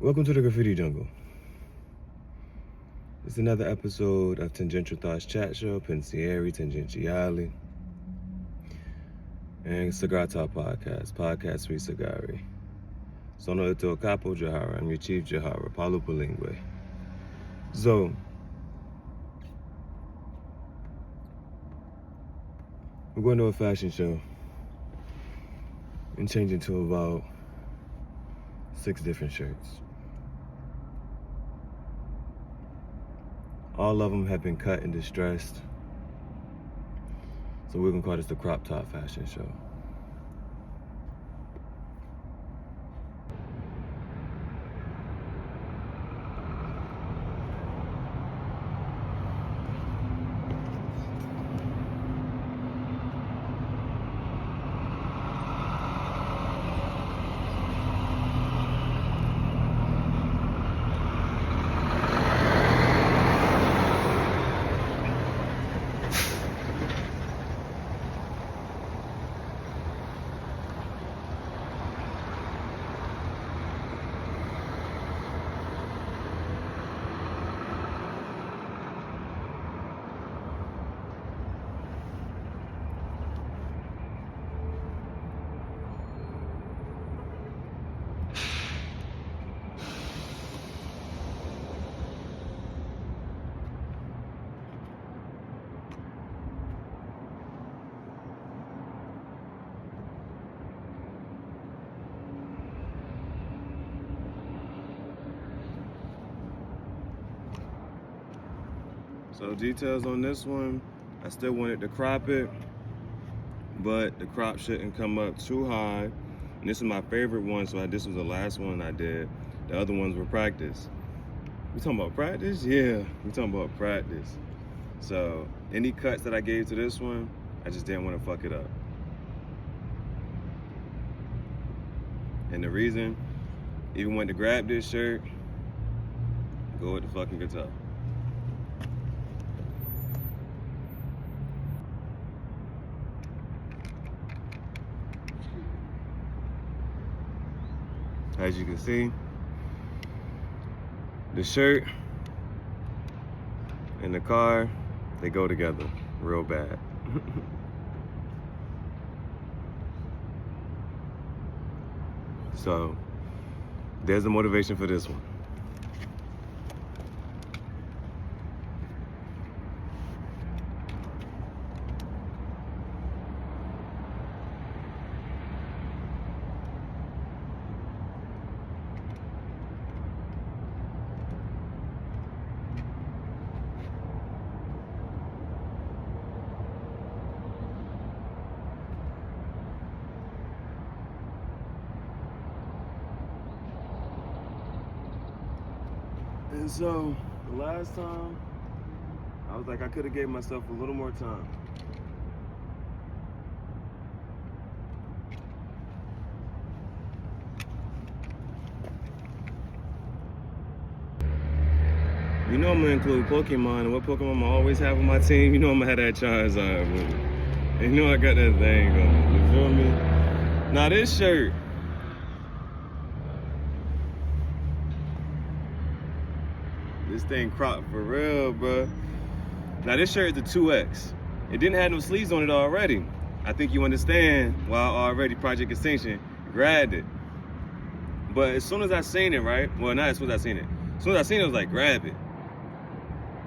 Welcome to the Graffiti Jungle. It's another episode of Tangential Thoughts Chat Show, Pensieri, Tangentiali, and Cigar Talk Podcast Sweet Cigari. Sono ito Capo Jahara, I'm your Chief Jahara, Paulo Palingwe. So, we're going to a fashion show and changing to about 6 different shirts. All of them have been cut and distressed. So we're gonna call this the crop top fashion show. So details on this one, I still wanted to crop it, but the crop shouldn't come up too high. And this is my favorite one, so this was the last one I did. The other ones were practice. We talking about practice? Yeah, we talking about practice. So any cuts that I gave to this one, I just didn't want to fuck it up. And the reason, even when to grab this shirt, go with the fucking guitar. As you can see, the shirt and the car, they go together real bad. So, there's the motivation for this one. And so, the last time, I was like, I could have gave myself a little more time. You know I'm gonna include Pokemon, and what Pokemon I'm always have on my team, you know I'm gonna have that Charizard with me. And you know I got that thing going, you feel me? Now this shirt, this thing cropped for real, bro. Now this shirt is the 2X. It didn't have no sleeves on it already. I think you understand why I already Project Extinction grabbed it. But as soon as I seen it, right? Well, not as soon as I seen it. As soon as I seen it, I was like, grab it.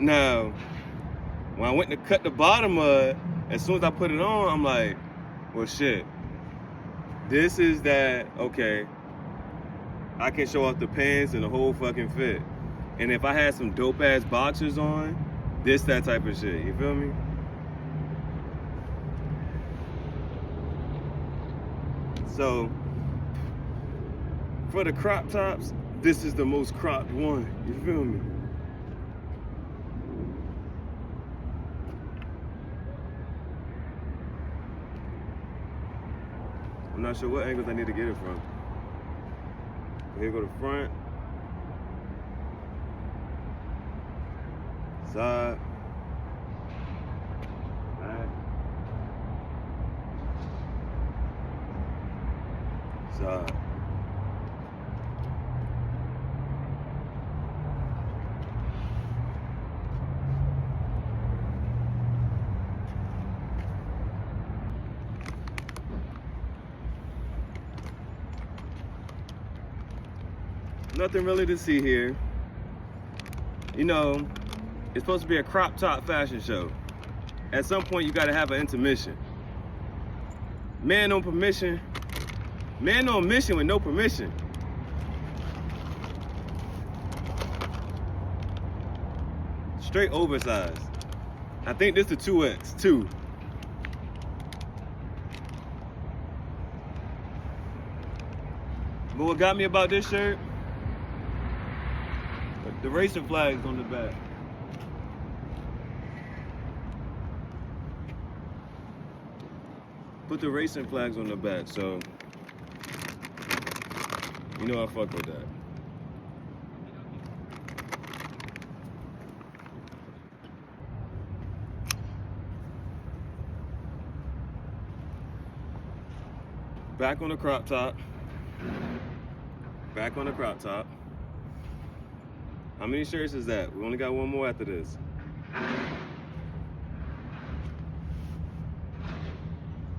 Now, when I went to cut the bottom of it, as soon as I put it on, I'm like, well, shit. This is that, okay, I can show off the pants and the whole fucking fit. And if I had some dope ass boxers on, this that type of shit, you feel me? So, for the crop tops, this is the most cropped one, you feel me? I'm not sure what angles I need to get it from. Here go the front. Side. Back. Side. Nothing really to see here. You know, it's supposed to be a crop top fashion show. At some point, you gotta have an intermission. Man on permission. Man on mission with no permission. Straight oversized. I think this is the 2X, too. But what got me about this shirt? The racing flags on the back. Put the racing flags on the back, so you know I fuck with that. Back on the crop top. Back on the crop top. How many shirts is that? We only got one more after this.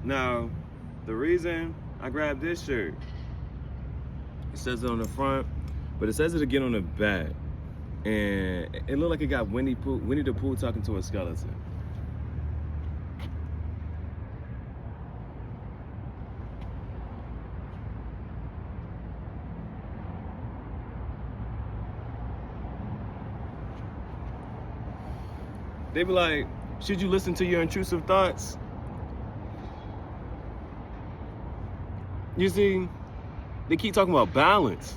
Now, the reason I grabbed this shirt, it says it on the front, but it says it again on the back. And it looked like it got Winnie the Pooh talking to a skeleton. They be like, should you listen to your intrusive thoughts? You see, they keep talking about balance.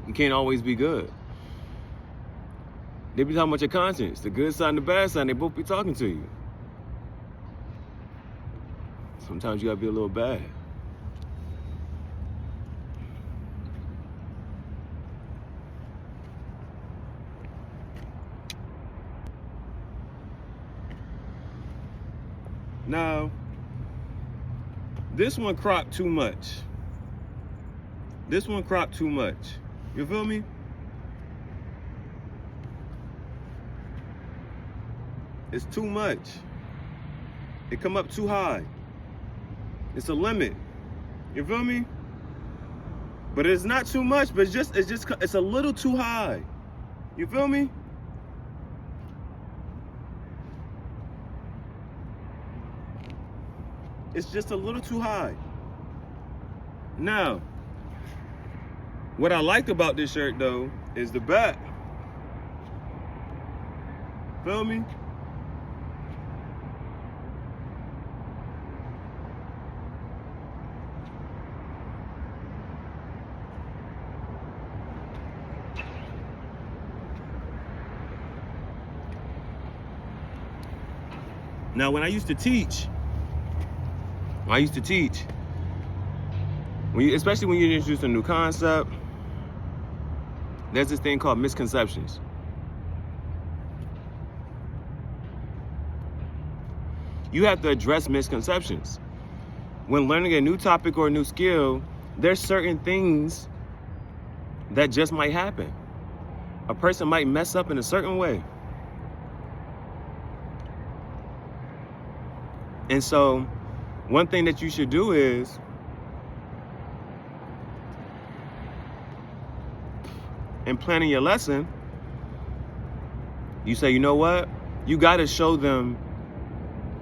You can't always be good. They be talking about your conscience, the good side and the bad side, and they both be talking to you. Sometimes you gotta be a little bad. Now, this one cropped too much. This one cropped too much. You feel me? It's too much. It come up too high. It's a limit. You feel me? But it's not too much, but it's a little too high. You feel me? It's just a little too high. Now, what I like about this shirt though is the back. Feel me? Now, when I used to teach, especially when you introduce a new concept, there's this thing called misconceptions. You have to address misconceptions. When learning a new topic or a new skill, there's certain things that just might happen. A person might mess up in a certain way. And so, one thing that you should do is in planning your lesson, you say, you know what? You got to show them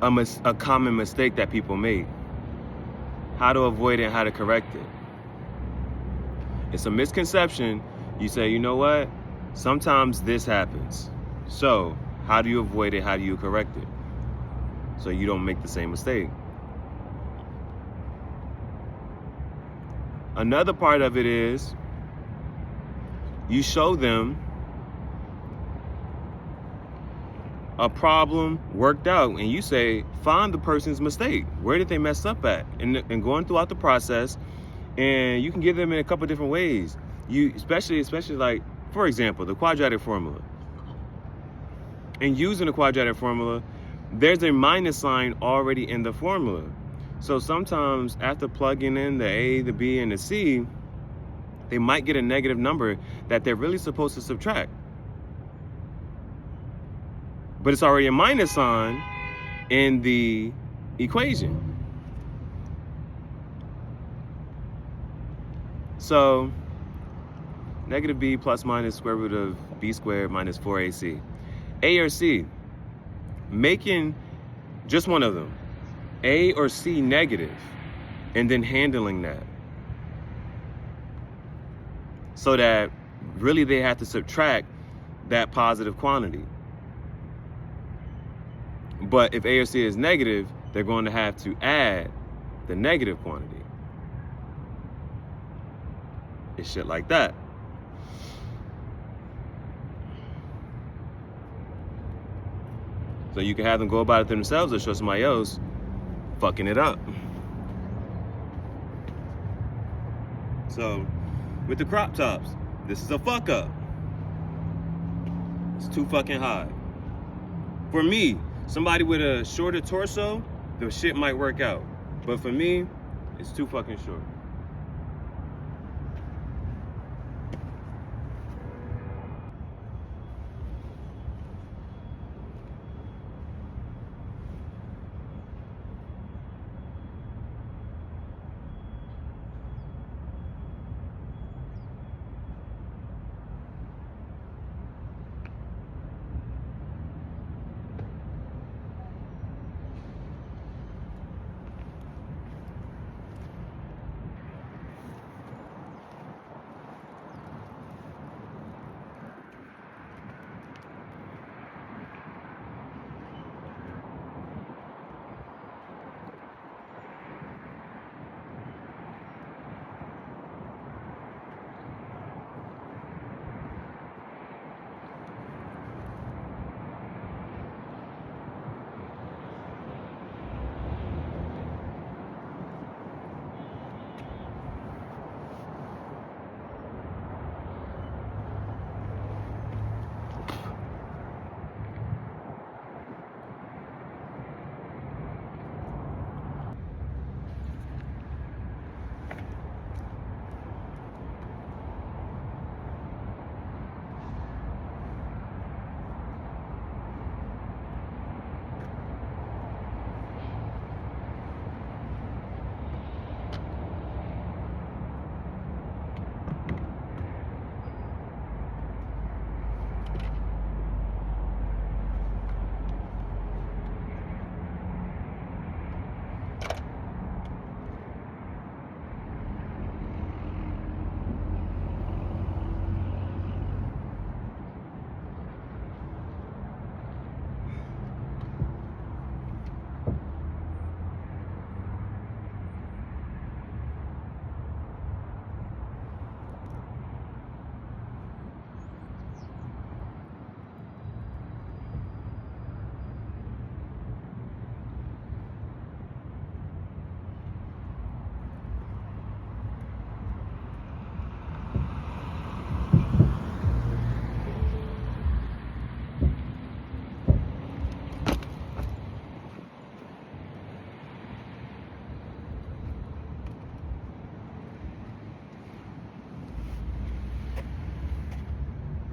a common mistake that people made, how to avoid it and how to correct it. It's a misconception. You say, you know what? Sometimes this happens. So how do you avoid it? How do you correct it? So you don't make the same mistake. Another part of it is you show them a problem worked out, and you say, find the person's mistake. Where did they mess up at? And going throughout the process, and you can give them in a couple different ways. You especially like, for example, the quadratic formula. And using the quadratic formula, there's a minus sign already in the formula. So sometimes after plugging in the A, the B, and the C, they might get a negative number that they're really supposed to subtract. But it's already a minus sign in the equation. So Negative b plus minus square root of b squared minus 4ac. A or C, making just one of them, A or C negative, and then handling that. So that really they have to subtract that positive quantity. But if A or C is negative, they're going to have to add the negative quantity. It's shit like that. So you can have them go about it themselves or show somebody else fucking it up. So with the crop tops, this is a fuck up. It's too fucking high. For me, somebody with a shorter torso, the shit might work out. But for me, it's too fucking short.